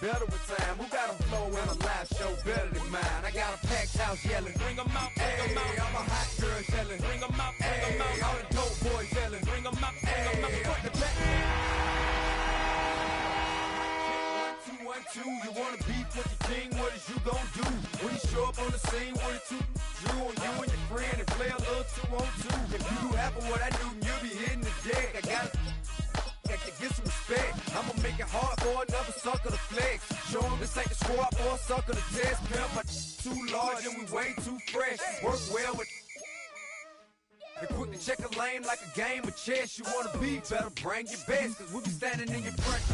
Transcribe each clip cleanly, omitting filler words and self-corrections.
better with time. Who got a flow and a live show better than mine? I got a packed house yelling, bring 'em out, bring 'em out. I'm a hot girl yelling, bring 'em out, bring 'em out. All the dope boys yelling, bring 'em out, bring 'em out. Front to back. 1, 2, 1, 2. You wanna beef with the king? What is you gon' do? When you show up on the scene with a two, Drew on you and your friend and play a little 2-on-2. If you do half of what I do, you'll be hitting the deck. I to get some respect. I'ma make it hard for another sucker to flex. Show 'em this ain't the squad for a sucker to test. Pimp, my too large and we way too fresh. Work well with. They quick to check a lane like a game of chess. You wanna be better, bring your best, cause we be standing in your front.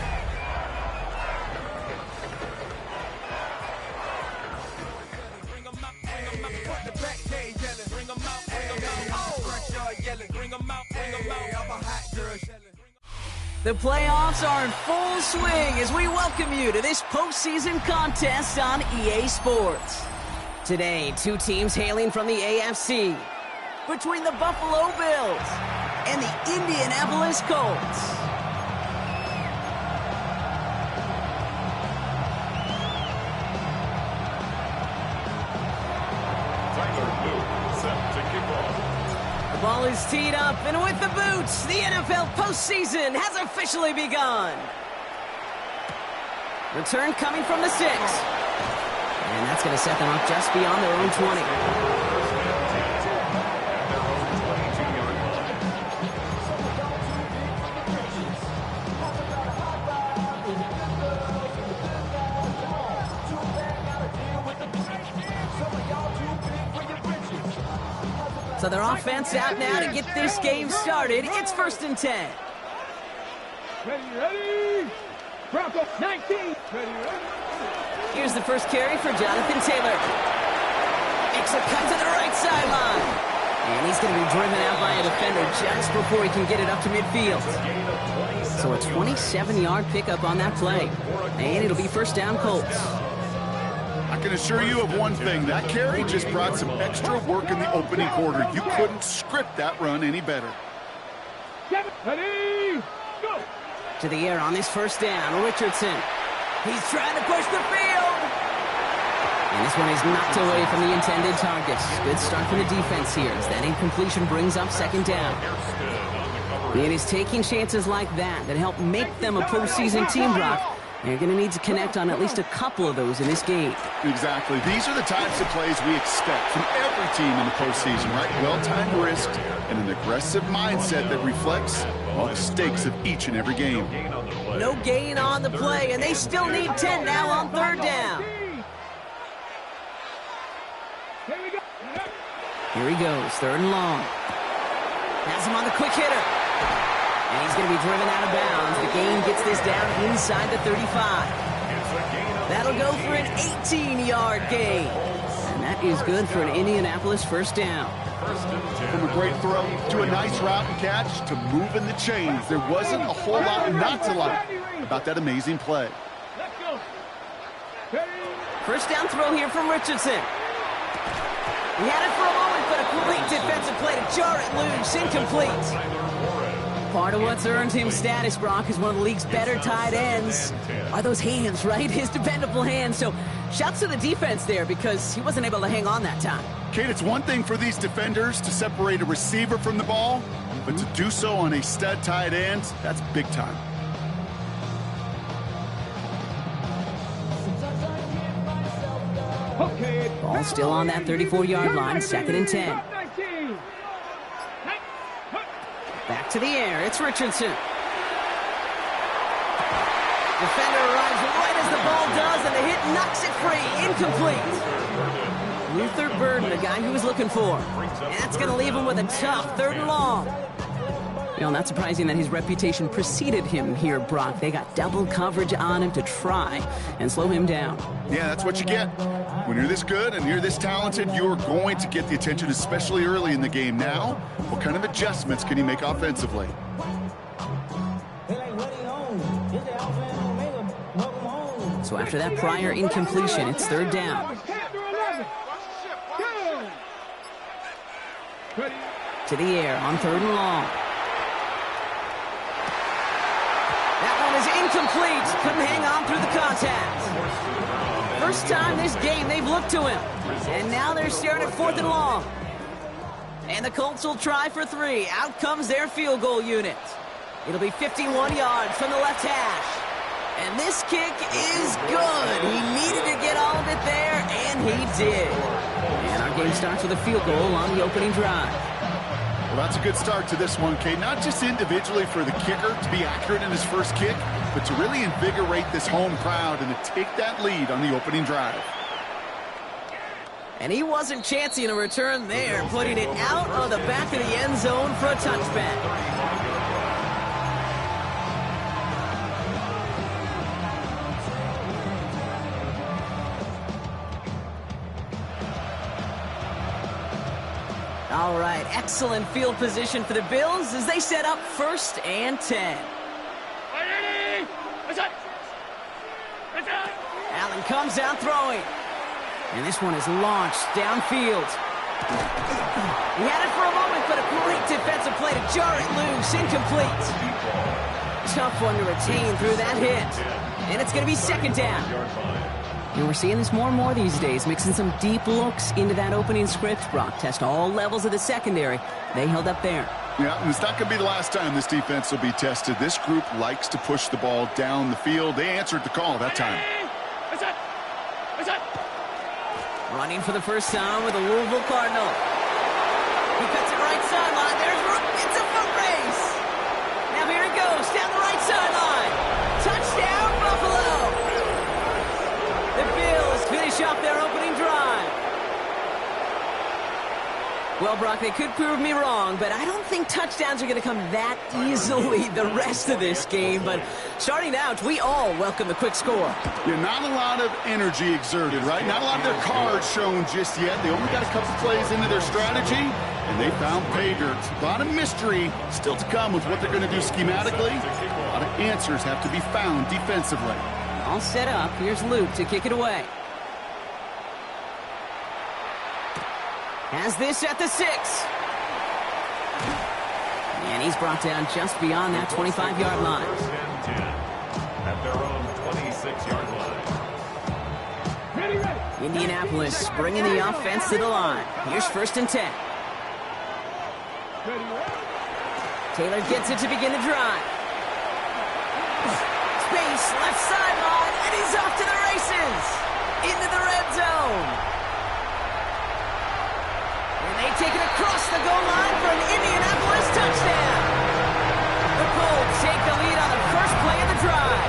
Bring 'em out, front to back, hey, yelling. Bring 'em out, front yard yelling. Bring 'em out, I'm a hot girl yelling. The playoffs are in full swing as we welcome you to this postseason contest on EA Sports. Today, two teams hailing from the AFC, between the Buffalo Bills and the Indianapolis Colts. The ball is teed up, and with the boots, the NFL postseason has officially begun. Return coming from the 6. And that's going to set them up just beyond their own 20. So their offense out now to get this game started. It's 1st and 10. Ready. Bronco 19. Ready. Here's the first carry for Jonathan Taylor. Makes a cut to the right sideline. And he's going to be driven out by a defender just before he can get it up to midfield. So a 27-yard pickup on that play. And it'll be 1st down Colts. I can assure you of one thing. That carry just brought some extra work in the opening quarter. You couldn't script that run any better. Ready, go! To the air on this 1st down, Richardson. He's trying to push the field. And this one is knocked away from the intended targets. Good start from the defense here as that incompletion brings up 2nd down. It is taking chances like that help make them a postseason team, Brock. You're going to need to connect on at least a couple of those in this game. Exactly. These are the types of plays we expect from every team in the postseason, right? Well-timed risk and an aggressive mindset that reflects all the stakes of each and every game. No gain on the play, and they still need 10 now on 3rd down. Here he goes, 3rd and long. Has him on the quick hitter. And he's going to be driven out of bounds. The gain gets this down inside the 35. That'll go for an 18-yard gain. And that is good for an Indianapolis 1st down. From a great throw to a nice route and catch to moving the chains, there wasn't a whole lot not to like about that amazing play. Let's go. 1st down throw here from Richardson. He had it for a moment, but a great defensive play to jar it loose. Incomplete. Part of what's earned him status, Brock, is one of the league's better tight ends. Are those hands, right? His dependable hands. So shouts to the defense there because he wasn't able to hang on that time. Kate, it's one thing for these defenders to separate a receiver from the ball, but to do so on a stud tight end, that's big time. Okay. Ball still on that 34-yard line, 2nd and 10. Back to the air, it's Richardson. Defender arrives right as the ball does, and the hit knocks it free. Incomplete. Luther Burden, the guy he was looking for. And that's going to leave him with a tough 3rd and long. You know, not surprising that his reputation preceded him here, Brock. They got double coverage on him to try and slow him down. Yeah, that's what you get. When you're this good and you're this talented, you're going to get the attention, especially early in the game. Now, what kind of adjustments can he make offensively? So after that prior incompletion, it's 3rd down. To the air on 3rd and long. That one is incomplete. Couldn't hang on through the contact. first time this game they've looked to him. And now they're staring at 4th and long. And the Colts will try for 3. Out comes their field goal unit. It'll be 51 yards from the left hash. And this kick is good. He needed to get all of it there, and he did. And our game starts with a field goal on the opening drive. Well, that's a good start to this one, Kate. Not just individually for the kicker to be accurate in his first kick, but to really invigorate this home crowd and to take that lead on the opening drive. And he wasn't chancing a return there, putting it out of the back of the end zone for a touchback. All right, excellent field position for the Bills as they set up 1st and 10. Allen comes out throwing. And this one is launched downfield. He had it for a moment, but a great defensive play to jar it loose. Incomplete. Tough one to retain through that hit. And it's going to be 2nd down. And we're seeing this more and more these days, mixing some deep looks into that opening script. Brock test all levels of the secondary. They held up there. Yeah, and it's not going to be the last time this defense will be tested. This group likes to push the ball down the field. They answered the call that time. Running for the first time with the Louisville Cardinal. He cuts it right sideline. It's a foot race. Now here it goes down the right sideline. Touchdown, Buffalo. The Bills finish off their opening drive. Well, Brock, they could prove me wrong, but I don't think touchdowns are going to come that easily the rest of this game. But starting out, we all welcome the quick score. Yeah, not a lot of energy exerted, right? Not a lot of their cards shown just yet. They only got a couple plays into their strategy, and they found pay dirt. A lot of mystery still to come with what they're going to do schematically. A lot of answers have to be found defensively. All set up. Here's Luke to kick it away. Has this at the 6. And he's brought down just beyond that 25-yard line. At their own 26-yard line. Indianapolis bringing the offense to the line. Here's 1st and 10. Taylor gets it to begin the drive. Space, left sideline, and he's off to the races. Into the red zone. They take it across the goal line for an Indianapolis touchdown. The Colts take the lead on the first play of the drive.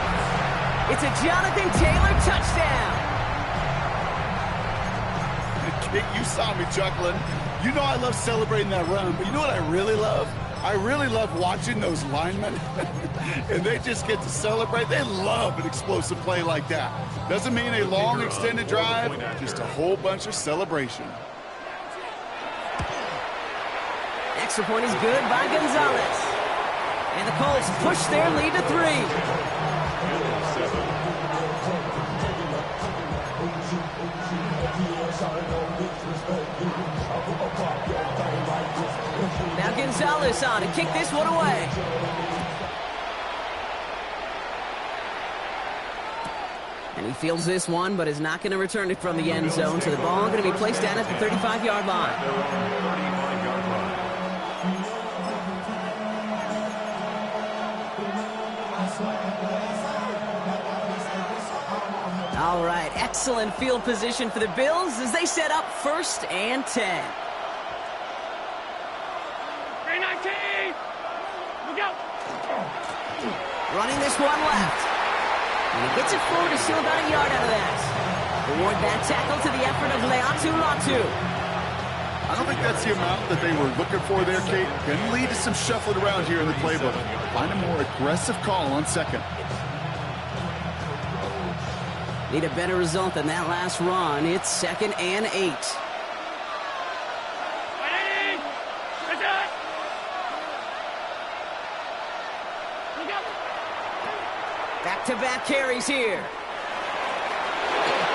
It's a Jonathan Taylor touchdown. Kate, you saw me chuckling. You know I love celebrating that run, but you know what I really love? I really love watching those linemen, and they just get to celebrate. They love an explosive play like that. Doesn't mean a long, extended drive, just a whole bunch of celebration. Extra point is good by Gonzalez. And the Colts push their lead to 3. Now Gonzalez on to kick this one away. And he fields this one, but is not going to return it from the end zone. So the ball going to be placed down at the 35-yard line. All right, excellent field position for the Bills as they set up 1st and 10. 319! Look out! Running this one left. And he gets it forward to steal about a yard out of that. Reward that tackle to the effort of Leatu Latu. I don't think that's the amount that they were looking for there, Kate. Can lead to some shuffling around here in the playbook. Find a more aggressive call on 2nd. Need a better result than that last run. It's 2nd and 8. Back-to-back carries here.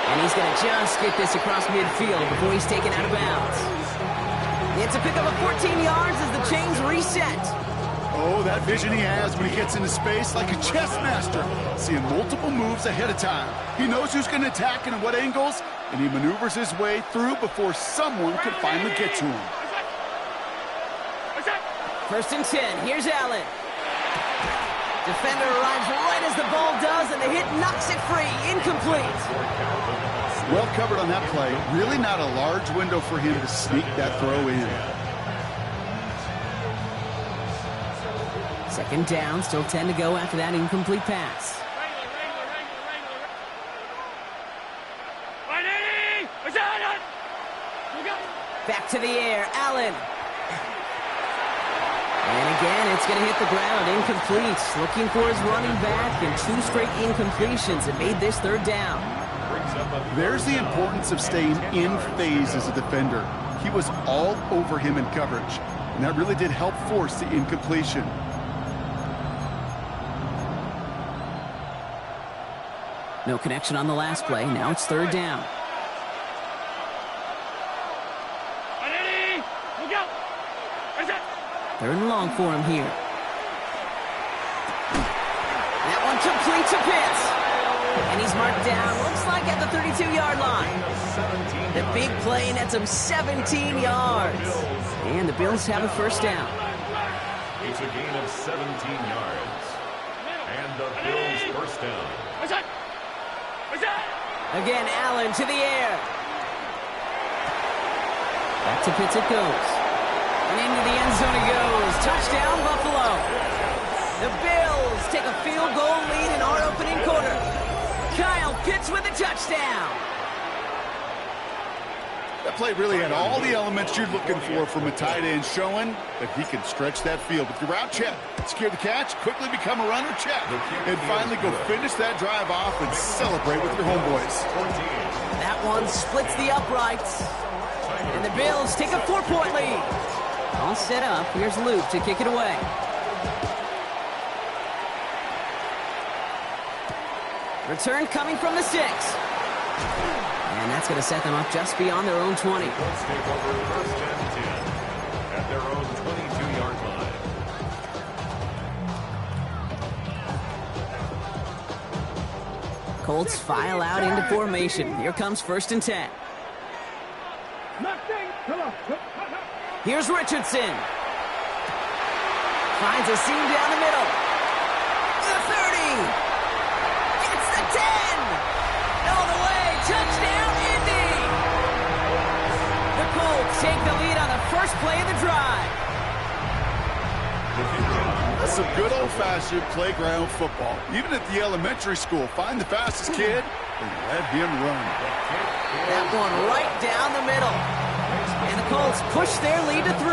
And he's going to just get this across midfield before he's taken out of bounds. It's a pickup of 14 yards as the chains reset. Oh, that vision he has when he gets into space, like a chess master, seeing multiple moves ahead of time. He knows who's going to attack and at what angles, and he maneuvers his way through before someone can finally get to him. 1st and 10. Here's Allen. Defender arrives right as the ball does, and the hit knocks it free. Incomplete. Well covered on that play. Really not a large window for him to sneak that throw in. 2nd down, still 10 to go after that incomplete pass. Back to the air, Allen. And again, it's going to hit the ground, incomplete. Looking for his running back, and 2 straight incompletions. It made this 3rd down. There's the importance of staying in phase as a defender. He was all over him in coverage, and that really did help force the incompletion. No connection on the last play. Now it's 3rd down. Third and long for him here. That one complete to Pitts. And he's marked down, looks like at the 32-yard line. The big play nets him 17 yards. And the Bills have a 1st down. It's a gain of 17 yards. And the Bills' 1st down. Again, Allen to the air. Back to Pitts it goes. And into the end zone it goes. Touchdown, Buffalo. The Bills take a field goal lead in our opening quarter. Kyle Pitts with a touchdown. That play really had all the elements you're looking for from a tight end, showing that he can stretch that field with your route check, secure the catch, quickly become a runner check, and finally go finish that drive off and celebrate with your homeboys. That one splits the uprights. And the Bills take a 4-point lead. All set up. Here's Luke to kick it away. Return coming from the 6. And that's going to set them up just beyond their own 20. Let's take over 1st and 10 at their own 22-yard line. Colts file out into formation. Here comes 1st and 10. Here's Richardson. Finds a seam down the middle. The 30. Gets the 10. All the way. Touchdown, Indy. The Colts take the lead on the first play of the drive. That's some good old-fashioned playground football. Even at the elementary school, find the fastest kid and let him run. That one right down the middle. And the Colts push their lead to 3.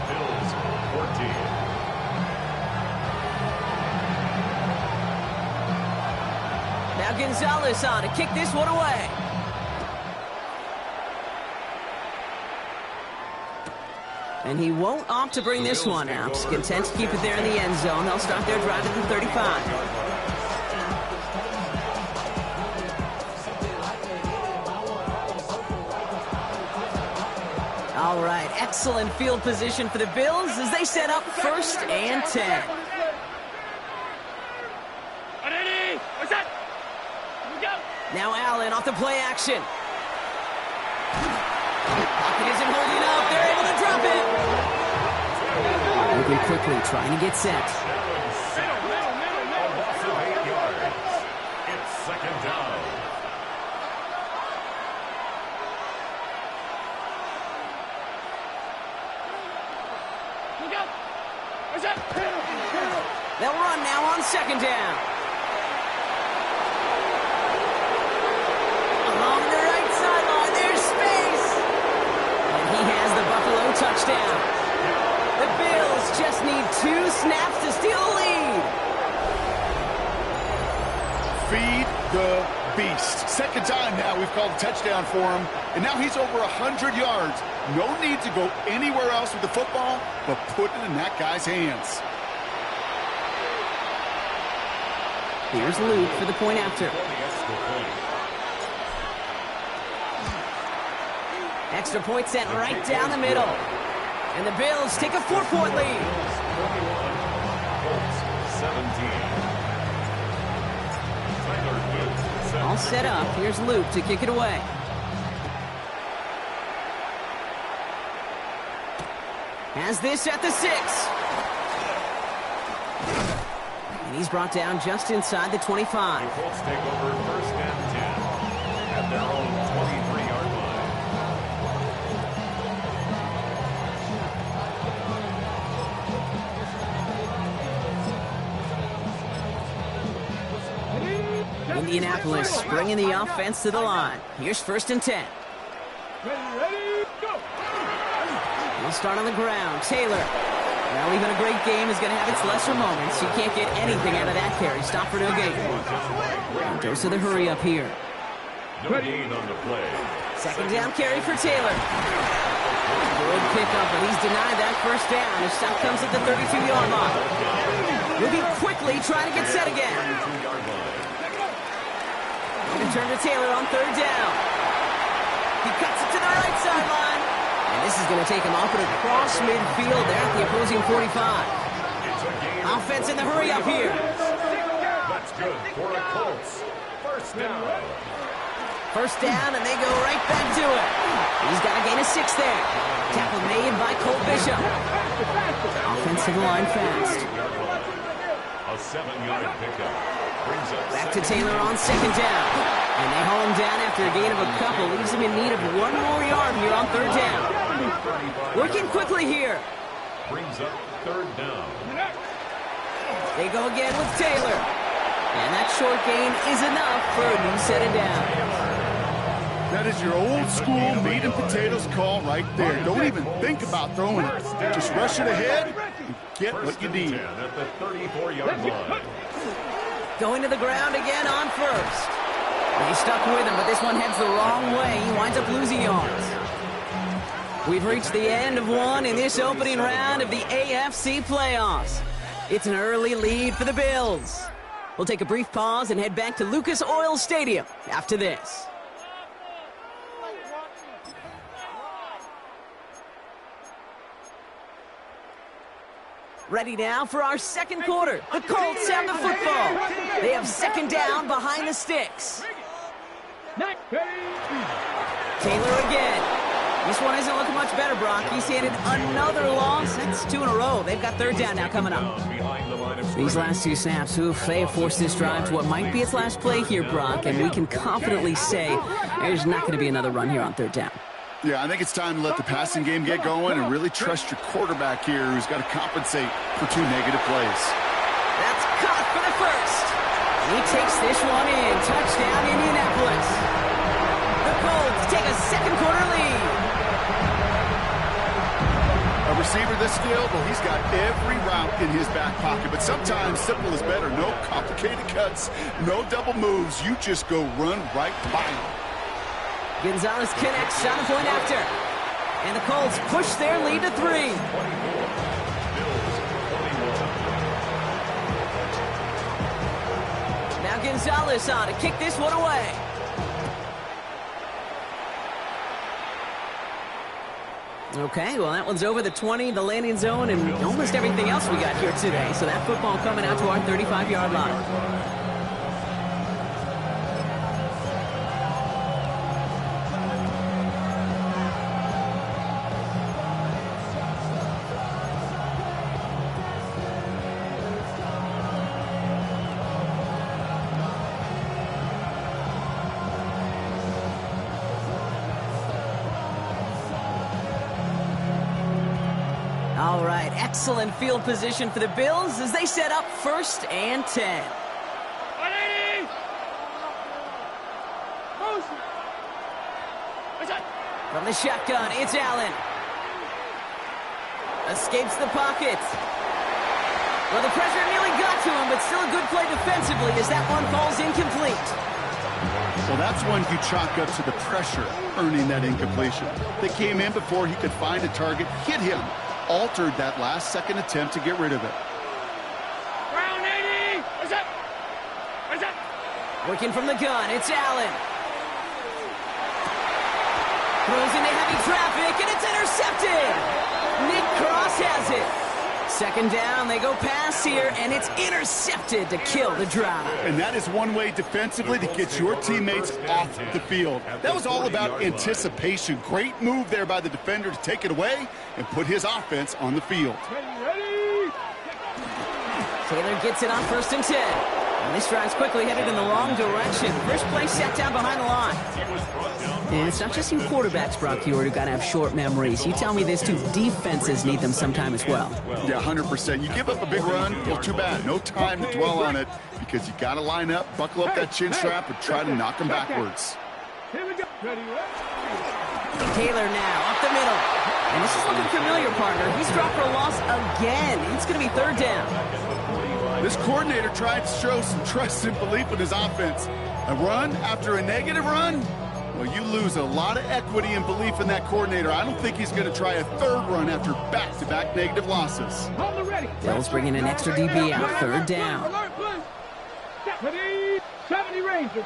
Bills 14. Now Gonzalez on to kick this one away. And he won't opt to bring this one out. He's content to keep it there in the end zone. They'll start their drive at the 35. All right, excellent field position for the Bills as they set up 1st and 10. Now Allen off the play action. Pocket isn't holding up. They're able to drop it. Moving quickly, trying to get set. It's 2nd down. They'll run now on 2nd down. Along the right sideline, there's space. And he has the Buffalo touchdown. The Bills just need 2 snaps to steal the lead. Feed the beast. 2nd time now we've called a touchdown for him, and now he's over 100 yards. No need to go anywhere else with the football, but put it in that guy's hands. Here's Luke for the point after. Extra point sent right down the middle. And the Bills take a 4-point lead. 21, Colts 17. Tyler Luke. All set up. Here's Luke to kick it away. Has this at the 6. And he's brought down just inside the 25. The Colts take over first and 10 at their own 23-yard line. Indianapolis bringing the offense to the line. Here's first and 10. Ready, go! He'll start on the ground. Taylor. Well, even a great game is going to have its lesser moments. You can't get anything out of that carry. Stop for no gain. Dose of the hurry up here. No gain on the play. Second down carry for Taylor. Good pickup, but he's denied that first down. His shot comes at the 32-yard line. Moving quickly, trying to get set again. Return to Taylor on third down. He cuts it to the right sideline. And this is going to take him off and across midfield there at the opposing 45. Offense in the hurry up here. That's good for the Colts. First down. First down, and they go right back to it. He's got a gain of 6 there. Tackle made by Cole Bishop. Offensive line fast. A 7-yard pickup. Brings up Back to Taylor on second down. And they haul him down after a gain of a couple. Leaves him in need of 1 more yard here on third down. Working quickly here. Brings up third down. They go again with Taylor. And that short gain is enough for a new set of downs. That is your old school meat and potatoes call right there. Don't even think about throwing it. Just rush it ahead and get what you need. At the 34-yard line. Going to the ground again on first. They stuck with him, but this one heads the wrong way. He winds up losing yards. We've reached the end of one in this opening round of the AFC playoffs. It's an early lead for the Bills. We'll take a brief pause and head back to Lucas Oil Stadium after this. Ready now for our second quarter. The Colts have the football. They have second down behind the sticks. Taylor again. This one isn't looking much better, Brock. He's handed another loss. That's 2 in a row. They've got third down now coming up. These last 2 snaps, they have forced this drive to what might be its last play here, Brock, and we can confidently say there's not going to be another run here on third down. Yeah, I think it's time to let the passing game get going and really trust your quarterback here who's got to compensate for 2 negative plays. That's caught for the first. He takes this one in. Touchdown, Indianapolis. The Colts take a second quarter lead. A receiver this skilled, well, he's got every route in his back pocket, but sometimes simple is better. No complicated cuts, no double moves. You just go run right by him. Gonzalez connects on the point after. And the Colts push their lead to 3. Now Gonzalez on to kick this one away. Okay, well, that one's over the 20, the landing zone, and almost everything else we got here today. So that football coming out to our 35-yard line. All right, excellent field position for the Bills as they set up first and 10. From the shotgun, it's Allen. Escapes the pocket. Well, the pressure nearly got to him, but still a good play defensively as that one falls incomplete. Well, that's one you chalk up to the pressure earning that incompletion. They came in before he could find a target, hit him. Altered that last-second attempt to get rid of it. Round 80! What's up? What's up? Working from the gun, it's Allen. Throws into heavy traffic, and it's intercepted. Nick Cross has it. Second down, they go pass here, and it's intercepted to kill the drive. And that is one way defensively to get your teammates off the field. That was all about anticipation. Great move there by the defender to take it away and put his offense on the field. Taylor gets it on 1st and 10. And this drive's quickly headed in the wrong direction. First play set down behind the line. And it's not just you quarterbacks, Brock Huard, who got to have short memories. You tell me this too, defenses need them sometime as well. Yeah, 100%. You give up a big run, well, too bad. No time to dwell on it because you got to line up, buckle up that chin strap, and try to knock them backwards. Here we go. Ready, Taylor now up the middle. And this is looking familiar, partner. He's dropped for a loss again. It's going to be 3rd down. This coordinator tried to show some trust and belief in his offense. A run after a negative run? Well, you lose a lot of equity and belief in that coordinator. I don't think he's going to try a 3rd run after back-to-back negative losses. Bills bringing an extra DB out, 3rd down. Ready, 70 Rangers.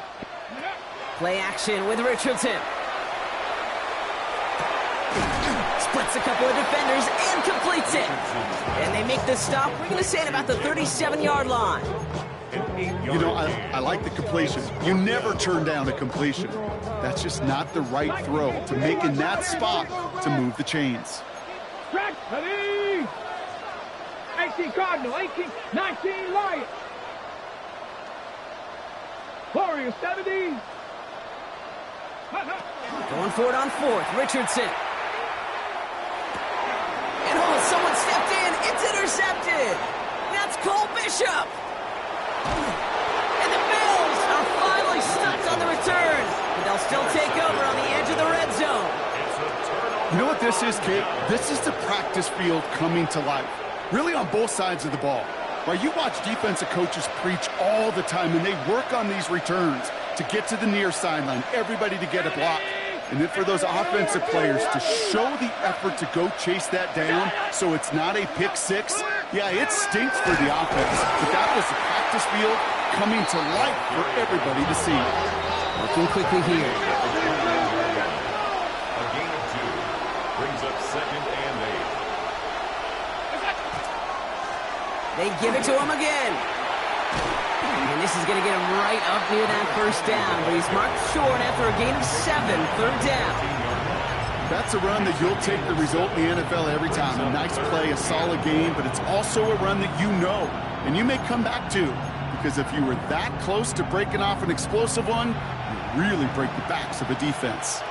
Play action with Richardson. Splits a couple of defenders and completes it. And they make the stop. We're going to say it about the 37-yard line. You know, I like the completion. You never turn down a completion. That's just not the right throw to make in that spot to move the chains. Ready, 18 Cardinal, 19 Lions. Warriors 70. Going for it on 4th, Richardson. And someone stepped in. It's intercepted. That's Cole Bishop. And the Bills are finally stuck on the return. But they'll still take over on the edge of the red zone. You know what this is, Kate? This is the practice field coming to life. Really on both sides of the ball. Right, you watch defensive coaches preach all the time, and they work on these returns to get to the near sideline, everybody to get a block. And then for those offensive players to show the effort to go chase that down so it's not a pick six, yeah, it stinks for the offense. But that was the practice field coming to life for everybody to see. Looking quickly here. A gain of 2 brings up 2nd and 8. They give it to him again. And this is going to get him right up near that 1st down. But he's marked short after a gain of 7, 3rd down. That's a run that you'll take the result in the NFL every time. A nice play, a solid game, but it's also a run that you know and you may come back to. Because if you were that close to breaking off an explosive one, you really break the backs of a defense.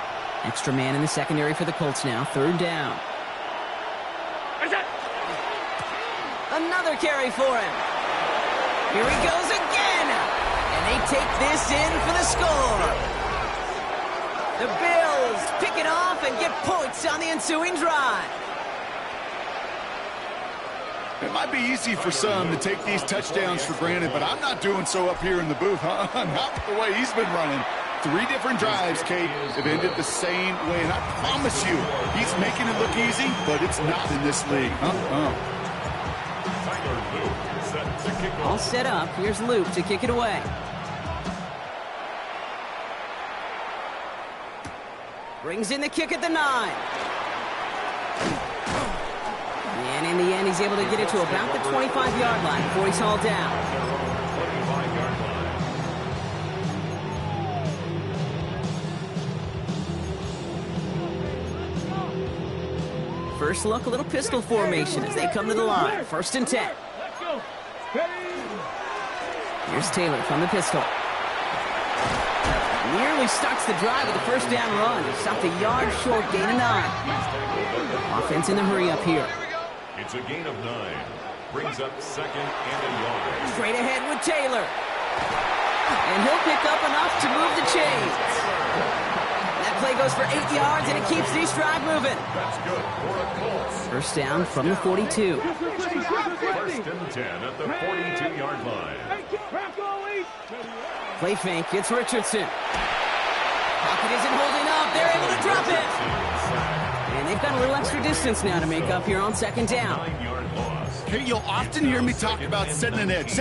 Extra man in the secondary for the Colts now, 3rd down. Another carry for him. Here he goes again. And they take this in for the score. The Bills pick it off and get points on the ensuing drive. It might be easy for some to take these touchdowns for granted, but I'm not doing so up here in the booth, huh? Not the way he's been running. 3 different drives, Kate, have ended the same way. And I promise you, he's making it look easy, but it's not in this league. All set up. Here's Luke to kick it away. Brings in the kick at the 9. And in the end, he's able to get it to about the 25-yard line before he's hauled down. First look, a little pistol formation as they come to the line. 1st and 10. Here's Taylor from the pistol. Nearly starts the drive with a 1st down run. He stopped a yard short, gain of 9. Offense in the hurry up here. It's a gain of 9. Brings up 2nd and a yard. Straight ahead with Taylor. And he'll pick up enough to move the chains. That play goes for 8 yards, and it keeps this drive moving. That's good for a Colts. 1st down from the 42. 1st and 10 at the 42-yard line. Play fake, it's Richardson. Pocket isn't holding up. They're able to drop it. And they've got a little extra distance now to make up here on 2nd down. Hey, you'll often hear me talk about setting an edge.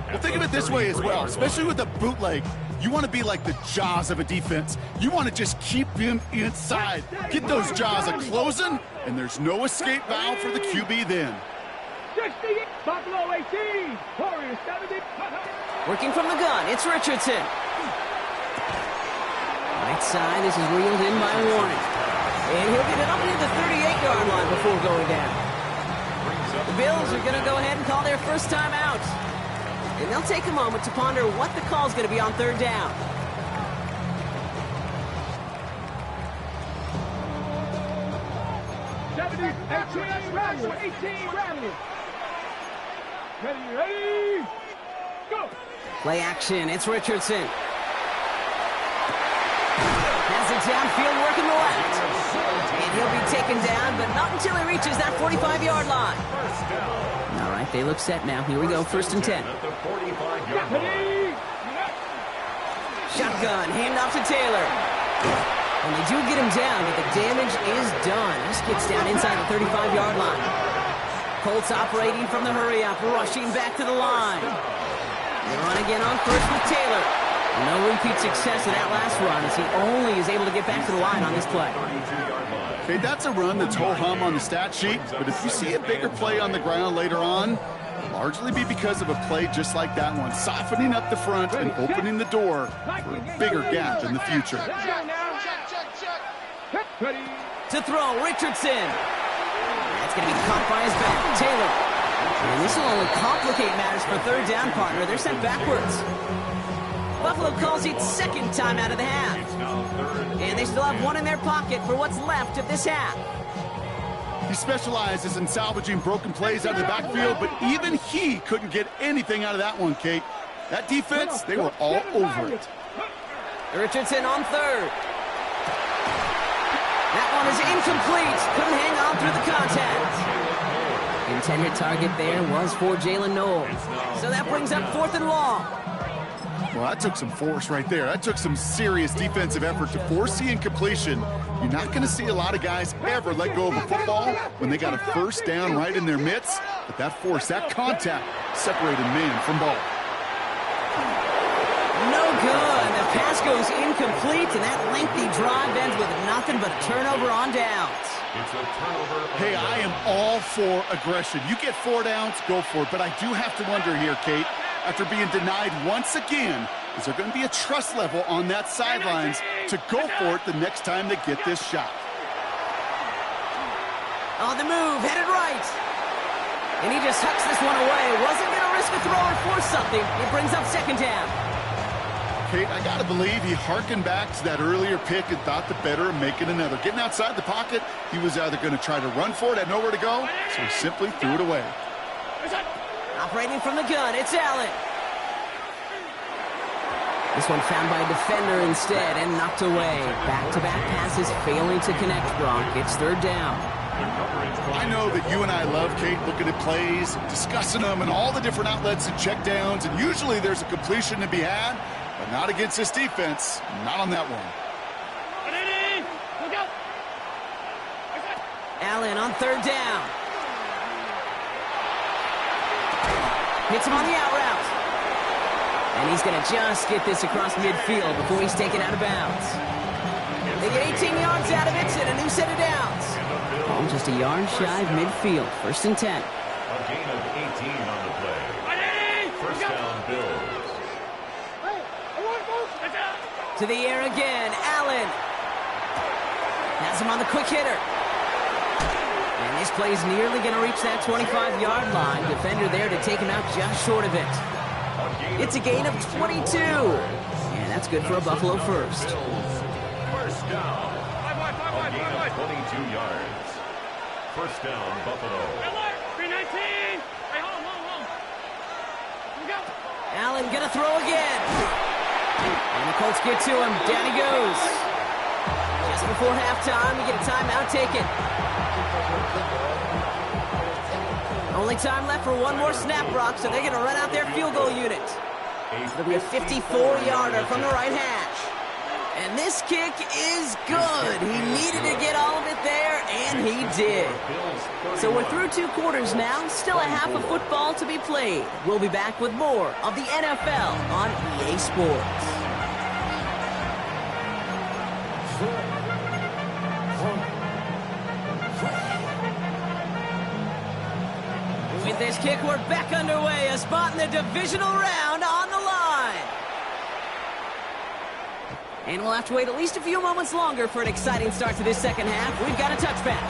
Well, think of it this way as well, especially with a bootleg. You want to be like the jaws of a defense. You want to just keep him inside. Get those jaws a-closing, and there's no escape valve for the QB then. 60, Buffalo 18, Warriors 70. Working from the gun, it's Richardson. Right side, this is reeled in by Warren. And he'll get it up near the 38-yard line before going down. The Bills are going to go ahead and call their first time out. And they'll take a moment to ponder what the call is going to be on third down. Ready, go! Play action, it's Richardson. Has it downfield, working the left. And he'll be taken down, but not until he reaches that 45-yard line. All right, they look set now. Here we go, 1st and 10. Shotgun, handoff to Taylor. And they do get him down, but the damage is done. This gets down inside the 35-yard line. Colts operating from the hurry-up, rushing back to the line. They run again on first with Taylor. No repeat success in that last run as he only is able to get back to the line on this play. Okay, that's a run that's ho-hum on the stat sheet, but if you see a bigger play on the ground later on, largely be because of a play just like that one, softening up the front and opening the door for a bigger gap in the future. To throw, Richardson. That's going to be caught by his back, Taylor. And this will only complicate matters for third down, partner. They're sent backwards. Buffalo calls it second time out of the half. And they still have one in their pocket for what's left of this half. He specializes in salvaging broken plays out of the backfield, but even he couldn't get anything out of that one, Kate. That defense, they were all over it. Richardson on third. That one is incomplete. Couldn't hang on through the contact. Intended target there was for Jalen Knowles. So that brings up 4th and long. Well, that took some force right there. That took some serious defensive effort to force the incompletion. You're not going to see a lot of guys ever let go of a football when they got a first down right in their midst. But that force, that contact, separated man from ball. No good. The pass goes incomplete, and that lengthy drive ends with nothing but a turnover on downs. It's a turnover. Hey, I am all for aggression. You get 4 downs, go for it. But I do have to wonder here, Kate, after being denied once again, is there going to be a trust level on that sidelines to go for it the next time they get this shot? On the move, headed right. And he just hucks this one away. Wasn't going to risk a throw or force something. It brings up 2nd down. Kate, I got to believe he hearkened back to that earlier pick and thought the better of making another. Getting outside the pocket, he was either going to try to run for it, had nowhere to go, so he simply threw it away. Operating from the gun, it's Allen. This one found by a defender instead and knocked away. Back-to-back passes failing to connect, Gronk. It's 3rd down. I know that you and I love, Kate, looking at plays, discussing them, and all the different outlets and checkdowns, and usually there's a completion to be had, but not against this defense, not on that one. Allen on 3rd down. Hits him on the out route. And he's going to just get this across midfield before he's taken out of bounds. They get 18 yards out of it and a new set of downs. Oh, just a yard shy of midfield. 1st and 10. A gain of 18 on the play. First down, Bills. To the air again, Allen. Has him on the quick hitter. And this play's nearly going to reach that 25-yard line. Defender there to take him out just short of it. It's a gain of 22. And that's good for a Buffalo first. First down. A gain of 22 yards. First down, Buffalo. Allen gonna throw again. And the Colts get to him. Down he goes. Just before halftime, we get a timeout taken. Only time left for one more snap, Brock, so they're gonna run out their field goal unit. It'll be a 54-yarder from the right hash. And this kick is good. He needed to get all of it there, and he did. So we're through 2 quarters now. Still a half of football to be played. We'll be back with more of the NFL on EA Sports. With this kick, we're back underway. A spot in the divisional round on the line. And we'll have to wait at least a few moments longer for an exciting start to this second half. We've got a touchback.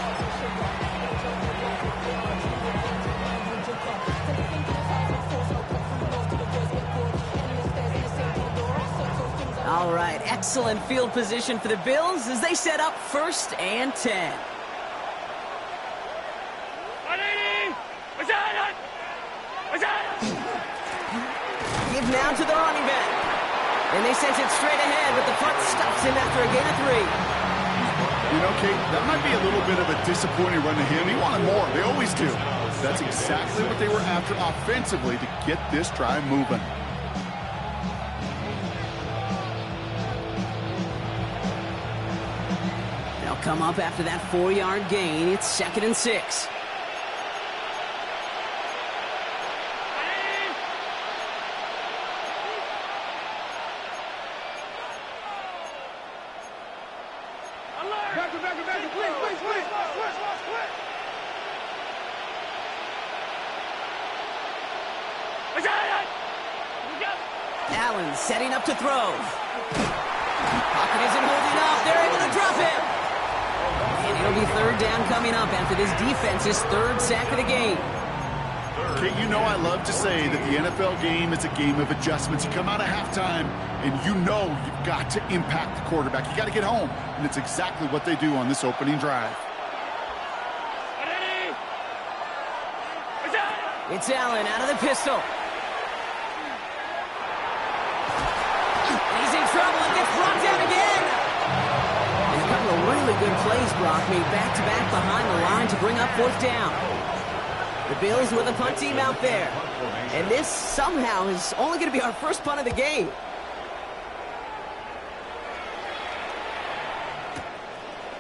All right, excellent field position for the Bills as they set up 1st and 10. Give now to the running back. And they sent it straight ahead, but the punt stops him after a gain of 3. You know, Kate, that might be a little bit of a disappointing run to him. He wanted more. They always do. That's exactly what they were after offensively to get this drive moving. They'll come up after that 4-yard gain. It's 2nd and 6. Allen setting up to throw. Pocket isn't holding up. They're able to drop it. And it'll be 3rd down coming up after this defense's 3rd sack of the game. Kate, you know I love to say that the NFL game is a game of adjustments. You come out of halftime, and you know you've got to impact the quarterback. You got to get home, and it's exactly what they do on this opening drive. It's Allen out of the pistol. He's in trouble and gets brought down again. And a couple of really good plays, Brock, made back-to-back behind the line to bring up 4th down. The Bills with a punt team out there. And this somehow is only going to be our first punt of the game.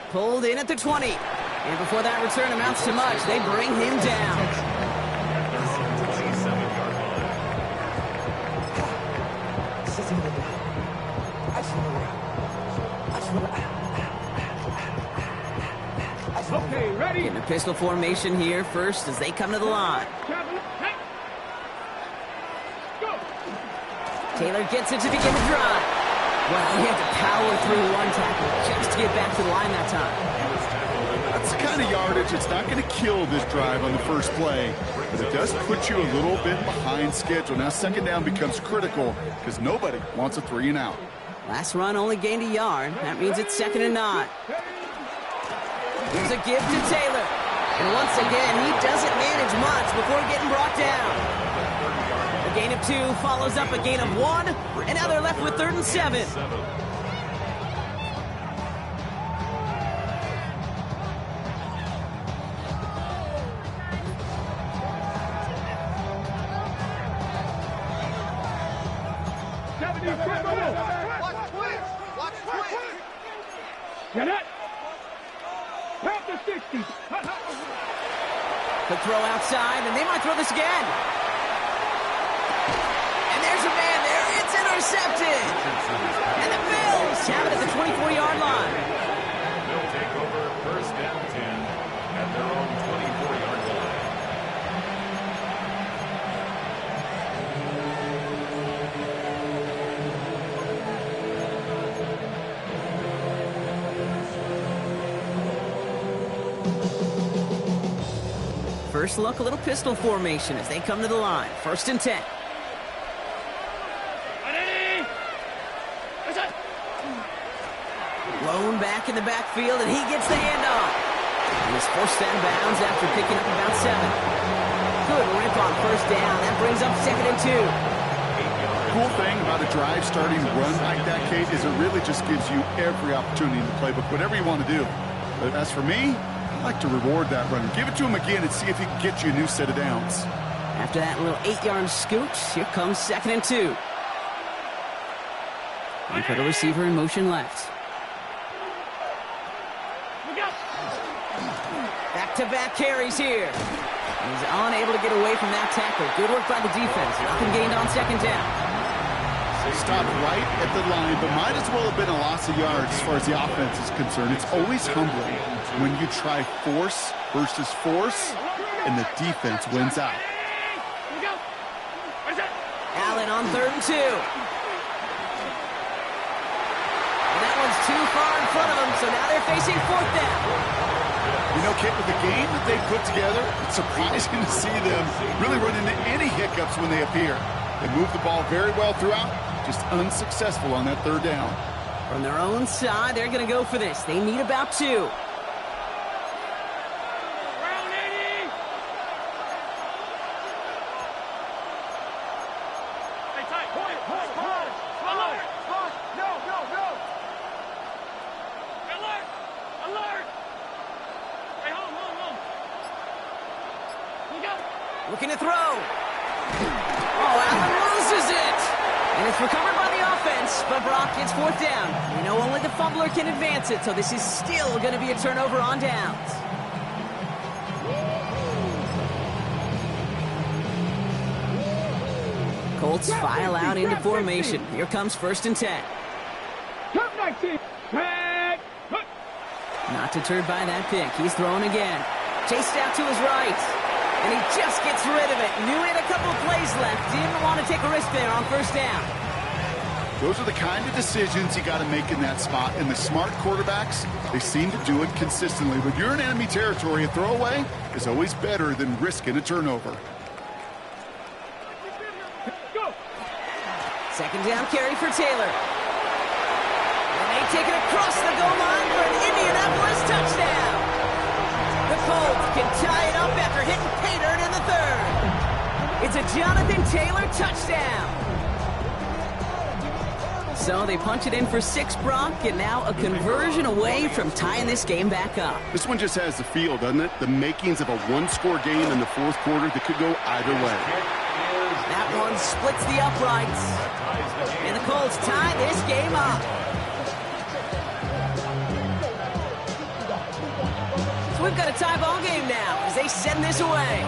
Pulled in at the 20. And before that return amounts to much, they bring him down. Okay, ready? In a pistol formation here first as they come to the line. Taylor gets it to begin the drive. Well, he had to power through 1 tackle just to get back to the line that time. That's the kind of yardage that's not going to kill this drive on the first play, but it does put you a little bit behind schedule. Now 2nd down becomes critical because nobody wants a 3 and out. Last run only gained a yard. That means it's 2nd and 9. Here's a gift to Taylor. And once again, he doesn't manage much before getting brought down. A gain of 2 follows up a gain of 1. And now they're left with 3rd and 7. Get it! Count to 60. The throw outside, and they might throw this again. And there's a man there. It's intercepted. And the Bills have it at the 24-yard line. They'll take over 1st down 10 at their own 24-yard line. First look, a little pistol formation as they come to the line. 1st and 10. Blown back in the backfield, and he gets the handoff. And he's forced out of bounds after picking up about 7. Good rip on 1st down. That brings up 2nd and 2. Cool thing about a drive starting run like that, Kate, is it really just gives you every opportunity in the playbook, whatever you want to do. But as for me, I like to reward that runner. Give it to him again and see if he can get you a new set of downs. After that little 8-yard scooch, here comes 2nd and 2. And put a receiver in motion left. Back-to-back carries here. He's unable to get away from that tackle. Good work by the defense. Nothing gained on second down. Stopped right at the line, but might as well have been a loss of yards as far as the offense is concerned. It's always humbling when you try force versus force, and the defense wins out. Allen on 3rd and 2. And that one's too far in front of them, so now they're facing 4th down. You know, Kit, with the game that they put together, it's surprising to see them really run into any hiccups when they appear. They move the ball very well throughout, just unsuccessful on that 3rd down. From their own side, they're going to go for this. They need about 2. Looking to throw. Oh, Allen loses it. And it's recovered by the offense, but Brock gets 4th down. You know, only the fumbler can advance it, so this is still going to be a turnover on downs. Colts file out into formation. Here comes 1st and 10. Not deterred by that pick. He's throwing again. Chased out to his right. And he just gets rid of it. Knew he had a couple of plays left. Didn't want to take a risk there on 1st down. Those are the kind of decisions you got to make in that spot. And the smart quarterbacks, they seem to do it consistently. When you're in enemy territory, a throwaway is always better than risking a turnover. 2nd down carry for Taylor. And they take it across the goal line for an Indianapolis touchdown. The Colts can tie it up after hitting pay dirt in the 3rd. It's a Jonathan Taylor touchdown. So they punch it in for 6, Brock, and now a conversion away from tying this game back up. This one just has the feel, doesn't it? The makings of a one-score game in the 4th quarter that could go either way. That one splits the uprights. And the Colts tie this game up. So we've got a tie ball game now as they send this away.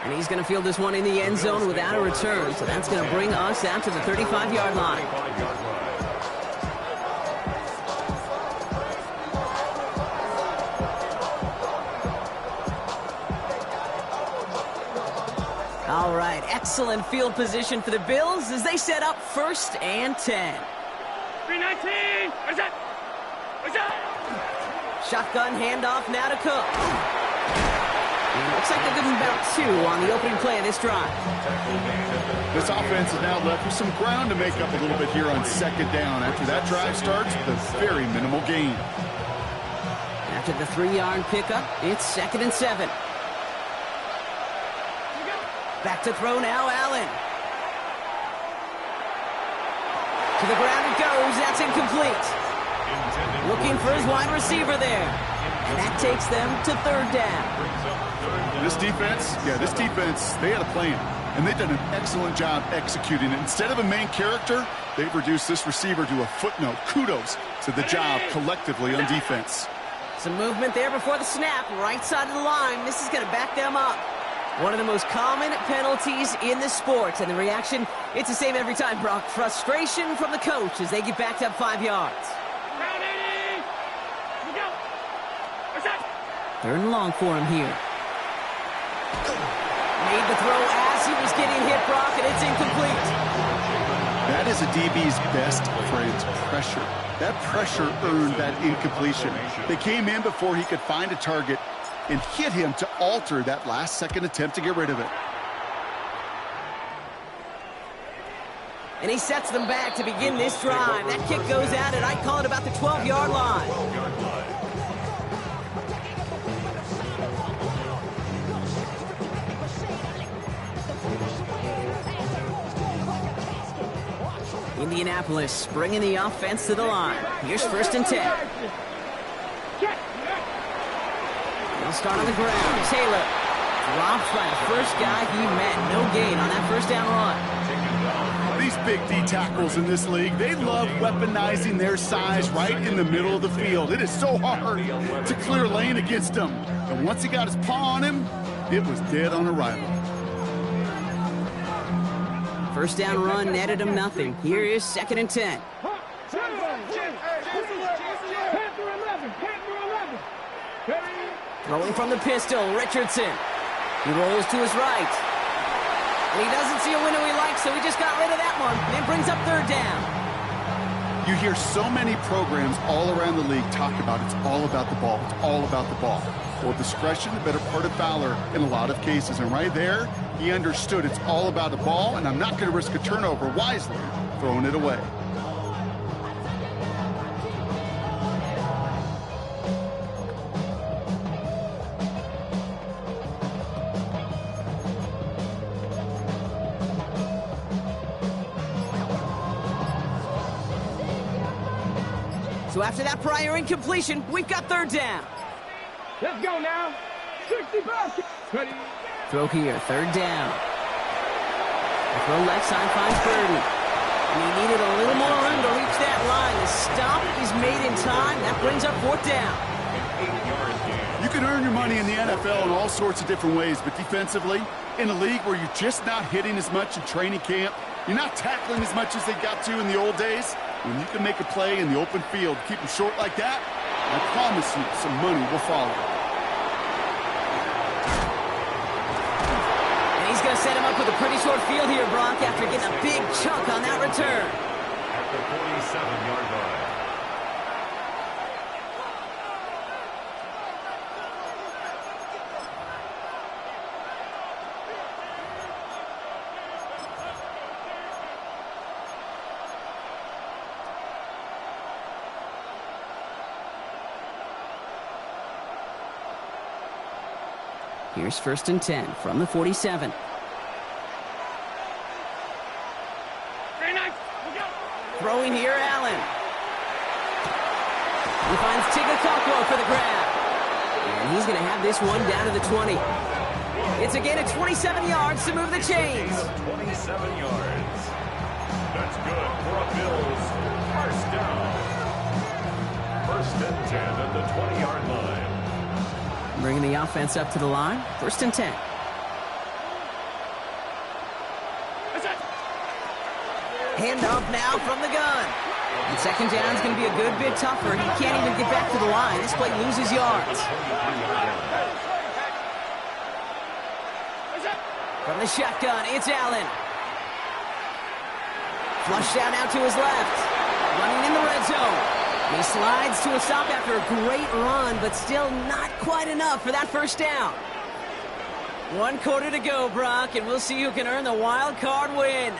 And he's going to field this one in the end zone without a return. So that's going to bring us out to the 35-yard line. All right, excellent field position for the Bills as they set up 1st and 10. 319! Where's that? Shotgun handoff now to Cook. And it looks like they're getting about 2 on the opening play of this drive. This offense is now left with some ground to make up a little bit here on 2nd down after that drive starts with a very minimal gain. After the 3-yard pickup, it's 2nd and 7. Back to throw now, Allen. To the ground it goes. That's incomplete. Looking for his wide receiver there. And that takes them to 3rd down. This defense, they had a plan. And they've done an excellent job executing it. Instead of a main character, they've reduced this receiver to a footnote. Kudos to the job collectively on defense. Some movement there before the snap. Right side of the line. This is going to back them up. One of the most common penalties in the sport. And the reaction, it's the same every time, Brock. Frustration from the coach as they get backed up 5 yards. 3rd and long for him here. Made the throw as he was getting hit, Brock, and it's incomplete. That is a DB's best friend, pressure. That pressure earned that incompletion. They came in before he could find a target and hit him to alter that last-second attempt to get rid of it. And he sets them back to begin this drive. That kick goes out, and I'd call it about the 12-yard line. Indianapolis bringing the offense to the line. Here's 1st and 10. They'll start on the ground. Taylor Dropped by the first guy he met. No gain on that first down run. These big D tackles in this league, they love weaponizing their size right in the middle of the field. It is so hard to clear lane against them. And once he got his paw on him, it was dead on arrival. First down run netted him nothing. Here is 2nd and 10. Throwing from the pistol, Richardson. He rolls to his right. And he doesn't see a window he likes, so he just got rid of that one. And brings up 3rd down. You hear so many programs all around the league talk about it's all about the ball. It's all about the ball. Well, discretion, the better part of valor in a lot of cases. And right there, he understood it's all about the ball, and I'm not going to risk a turnover wisely, throwing it away. So after that prior incompletion, we've got 3rd down. Let's go now. 65. Ready. Throw here, 3rd down. The throw left side finds Burden. And he needed a little more room to reach that line. The stop is made in time. That brings up 4th down. You can earn your money in the NFL in all sorts of different ways, but defensively, in a league where you're just not hitting as much in training camp, you're not tackling as much as they got to in the old days, when you can make a play in the open field, keep them short like that, I promise you some money will follow. And he's going to set him up with a pretty short field here, Brock, after getting a big chunk on that return. At the 47-yard line. Here's 1st and 10 from the 47. Throwing here, Allen. He finds Tigakoko for the grab. And he's going to have this one down to the 20. It's a gain of 27 yards to move the chains. 27 yards. That's good for a Bills first down. 1st and 10 at the 20-yard line. Bringing the offense up to the line. 1st and 10. Hand off now from the gun. And 2nd down is going to be a good bit tougher. He can't even get back to the line. This play loses yards. From the shotgun, it's Allen. Flushed out now to his left. Running in the red zone. He slides to a stop after a great run, but still not quite enough for that 1st down. 1 quarter to go, Brock, and we'll see who can earn the wild card win.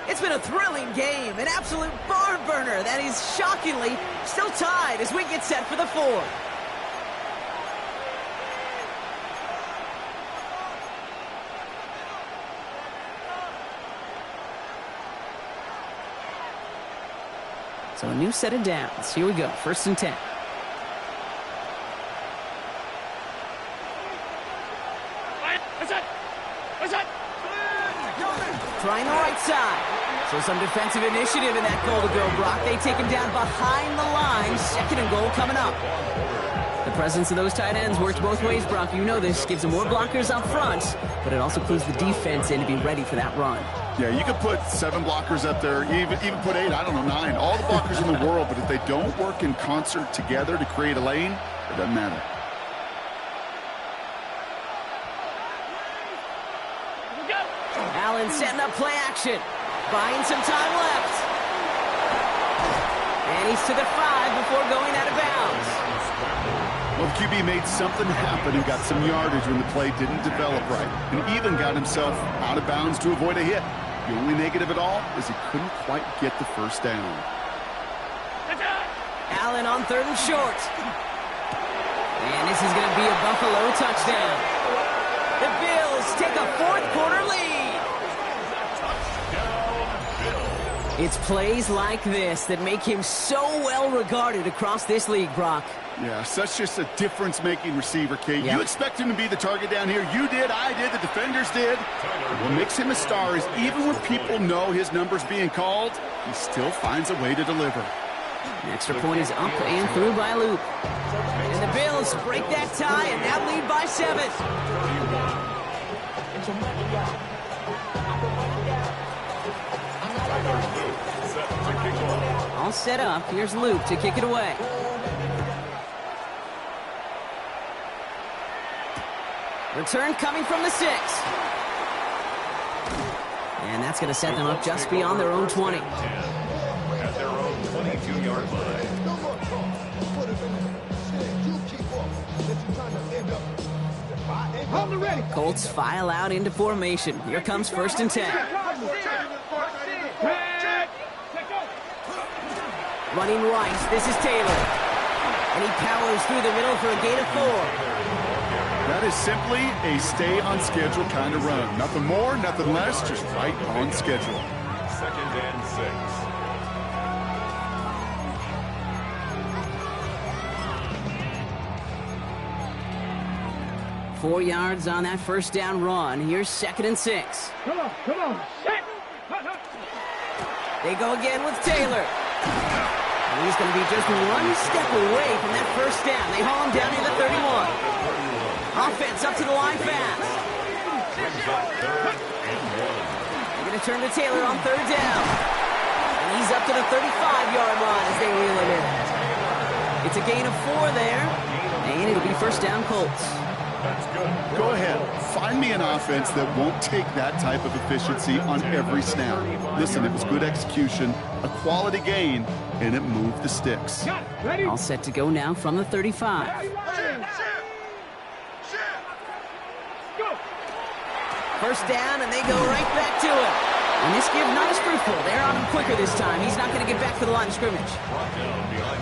It's been a thrilling game, an absolute barn burner that is shockingly still tied as we get set for the 4th. So a new set of downs. Here we go. 1st and 10. Trying the right side. So some defensive initiative in that goal to go, Brock. They take him down behind the line. 2nd and goal coming up. The presence of those tight ends works both ways, Brock. You know this. Gives them more blockers up front, but it also clues the defense in to be ready for that run. Yeah, you could put 7 blockers up there, even put 8, I don't know, 9. All the blockers in the world, but if they don't work in concert together to create a lane, it doesn't matter. Allen setting up play action. Buying some time left. And he's to the 5 before going out of bounds. Well, the QB made something happen and got some yardage when the play didn't develop right, and even got himself out of bounds to avoid a hit. The only negative at all is he couldn't quite get the 1st down. Allen on 3rd and short. And this is going to be a Buffalo touchdown. The Bills take a 4th quarter lead. It's plays like this that make him so well regarded across this league, Brock. Yeah, such just a difference-making receiver, Kate. Yep. You expect him to be the target down here. You did, I did, the defenders did. What makes him a star is even when people know his number's being called, he still finds a way to deliver. The extra point is up and through by Luke. And the Bills break that tie and now lead by 7. All set up. Here's Luke to kick it away. Return coming from the 6. And that's going to set them up just beyond their own 20. At their own 22-yard line. Colts file out into formation. Here comes 1st and 10. Running right, this is Taylor. And he powers through the middle for a gain of 4. That is simply a stay-on-schedule kind of run. Nothing more, nothing less, just right on schedule. 2nd and 6. 4 yards on that 1st down run. Here's 2nd and 6. Come on, set. They go again with Taylor. And he's going to be just 1 step away from that 1st down. They haul him down to the 31. Offense up to the line fast. They're going to turn to Taylor on 3rd down. And he's up to the 35-yard line as they reel him in. It's a gain of 4 there. And it'll be 1st down Colts. Go ahead. Find me an offense that won't take that type of efficiency on every snap. Listen, it was good execution, a quality gain, and it moved the sticks. All set to go now from the 35. First down, and they go right back to it. And this give not as fruitful. They're on him quicker this time. He's not going to get back to the line of scrimmage.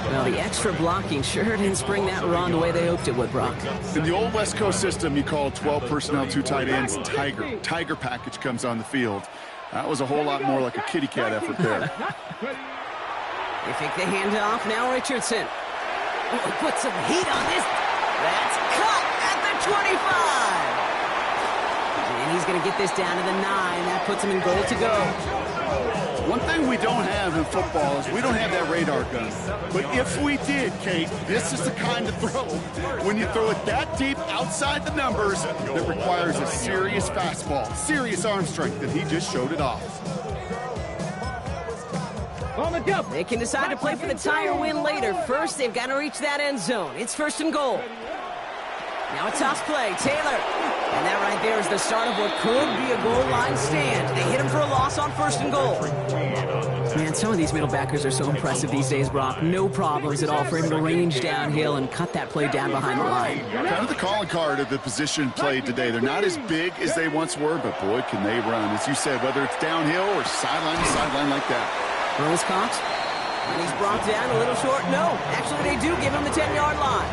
Well, the extra blocking sure didn't spring that run the way they hoped it would, Brock. In the old West Coast system, you call 12 personnel, 2 tight ends, Tiger. Tiger package comes on the field. That was a whole lot more like a kitty cat effort there. They take the handoff. Now Richardson. Oh, put some heat on this. That's cut at the 25. And he's going to get this down to the 9. That puts him in goal to go. One thing we don't have in football is we don't have that radar gun. But if we did, Kate, this is the kind of throw, when you throw it that deep outside the numbers, that requires a serious fastball, serious arm strength, and he just showed it off. They can decide to play for the tie or win later. First, they've got to reach that end zone. It's 1st and goal. Now a toss play, Taylor. And that right there is the start of what could be a goal line stand. They hit him for a loss on 1st and goal. Man, some of these middle backers are so impressive these days, Brock. No problems at all for him to range downhill and cut that play down behind the line. Kind of the calling card of the position played today. They're not as big as they once were, but boy, can they run. As you said, whether it's downhill or sideline to sideline like that. Throws caught. And he's brought down a little short. No, actually they do give him the 10-yard line.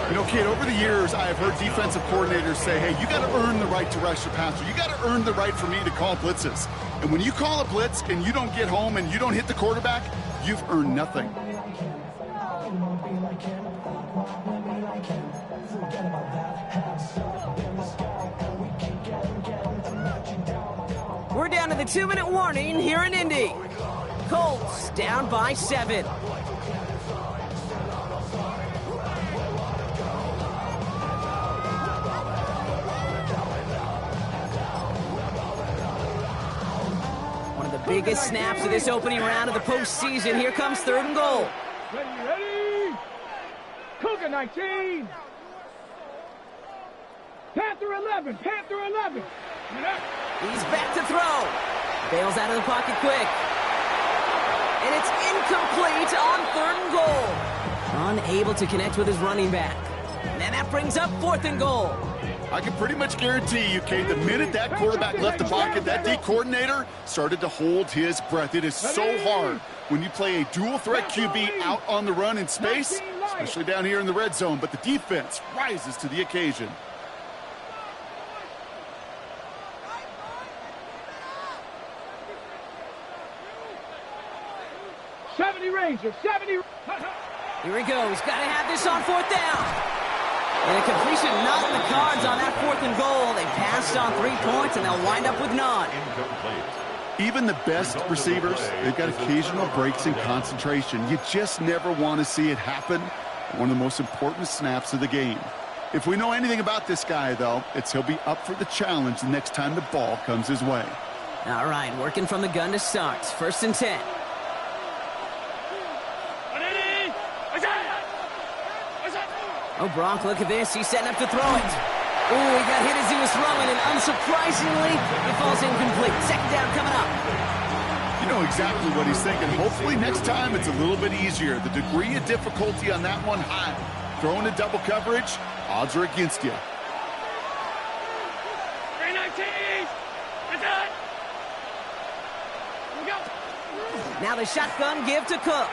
You know, kid, over the years, I have heard defensive coordinators say, hey, you got to earn the right to rush your passer. You got to earn the right for me to call blitzes. And when you call a blitz and you don't get home and you don't hit the quarterback, you've earned nothing. We're down to the 2-minute warning here in Indy. Colts down by 7. Biggest snaps of this opening round of the postseason. Here comes 3rd and goal. Ready? Cougar 19. Panther 11. Panther 11. He's back to throw. Bails out of the pocket quick. And it's incomplete on 3rd and goal. Unable to connect with his running back. And that brings up 4th and goal. I can pretty much guarantee you, Kate, the minute that quarterback left the pocket, that D coordinator started to hold his breath. It is so hard when you play a dual-threat QB out on the run in space, especially down here in the red zone, but the defense rises to the occasion. '70 Rangers, 70. Here we go. He's got to have this on 4th down. And a completion not in the cards on that 4th and goal. They passed on 3 points, and they'll wind up with none. Even the best receivers, they've got occasional breaks in concentration. You just never want to see it happen. One of the most important snaps of the game. If we know anything about this guy, though, it's he'll be up for the challenge the next time the ball comes his way. All right, working from the gun to start. 1st and 10. Oh, Brock, look at this. He's setting up to throw it. Oh, he got hit as he was throwing, and unsurprisingly, it falls incomplete. 2nd down coming up. You know exactly what he's thinking. Hopefully next time it's a little bit easier. The degree of difficulty on that one high. Throwing to double coverage, odds are against you. 319! That's it! Here we go! Now the shotgun give to Cook.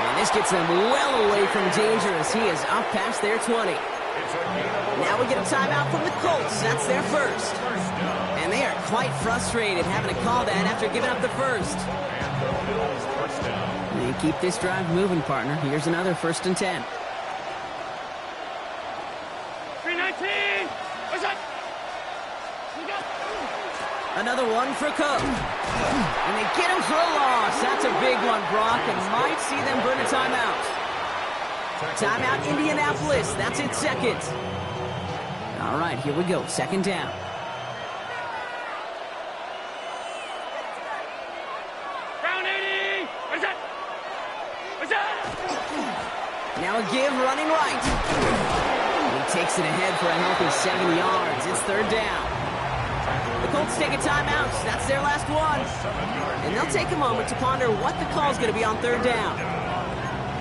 And this gets them well away from danger as he is up past their 20. Now we get a timeout from the Colts. That's their first. And they are quite frustrated having to call that after giving up the first. They keep this drive moving, partner. Here's another 1st and 10. 319! What's that? Here we go! Another one for Cook. And they get him for a loss. That's a big one, Brock, and might see them burn a timeout. Timeout, Indianapolis. That's its 2nd. All right, here we go. 2nd down. Round 80! What's that? What's that? Now a give running right. He takes it ahead for a healthy 7 yards. It's 3rd down. The Colts take a timeout. That's their last one. And they'll take a moment to ponder what the call's going to be on 3rd down.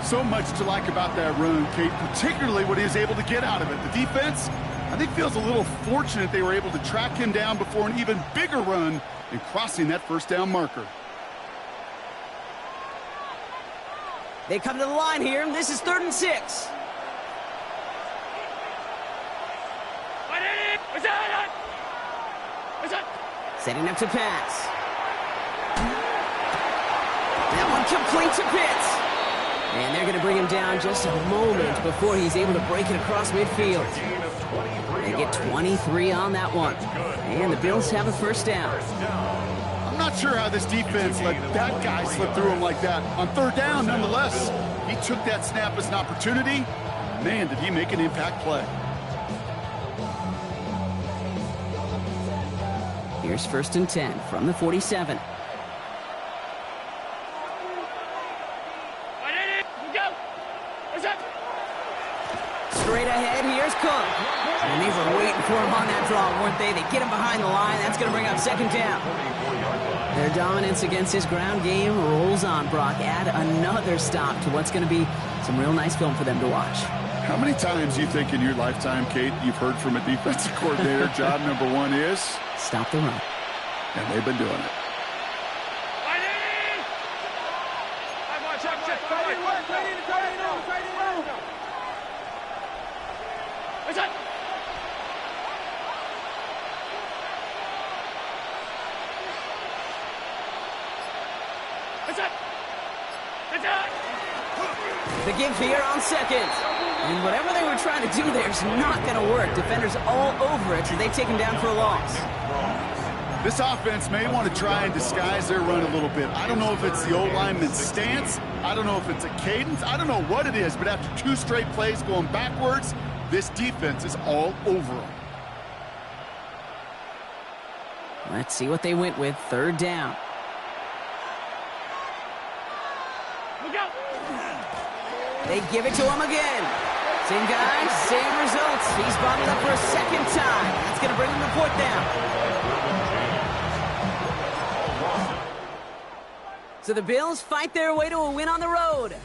So much to like about that run, Kate, particularly what he was able to get out of it. The defense, I think, feels a little fortunate they were able to track him down before an even bigger run and crossing that 1st down marker. They come to the line here. This is 3rd and 6. Setting up to pass. That one complete to Pitts. And they're going to bring him down just a moment before he's able to break it across midfield. They get 23 on that one. And the Bills have a 1st down. I'm not sure how this defense let that guy slip through him like that. On 3rd down, nonetheless, he took that snap as an opportunity. Man, did he make an impact play. Here's 1st and 10 from the 47. Straight ahead, here's Cook. And they were waiting for him on that draw, weren't they? They get him behind the line. That's going to bring up 2nd down. Their dominance against his ground game rolls on, Brock. Add another stop to what's going to be some real nice film for them to watch. How many times do you think in your lifetime, Kate, you've heard from a defensive coordinator, job number 1 is? Stop the run. And they've been doing it. The give here on 2nd. And whatever they were trying to do there is not going to work. Defenders all over it, so they take him down for a loss. This offense may want to try and disguise their run a little bit. I don't know if it's the old lineman's stance. I don't know if it's a cadence. I don't know what it is, but after 2 straight plays going backwards, this defense is all over them. Let's see what they went with. 3rd down. They give it to him again. Same guy, same results. He's bottled up for a 2nd time. That's going to bring him to 4th down. So the Bills fight their way to a win on the road.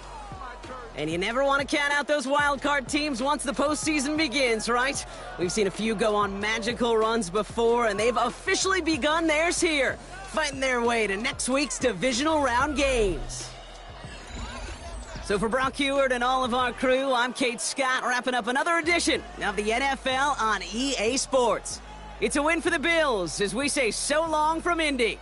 And you never want to count out those wild card teams once the postseason begins, right? We've seen a few go on magical runs before, and they've officially begun theirs here, fighting their way to next week's divisional round games. So for Brock Heward and all of our crew, I'm Kate Scott, wrapping up another edition of the NFL on EA Sports. It's a win for the Bills as we say so long from Indy.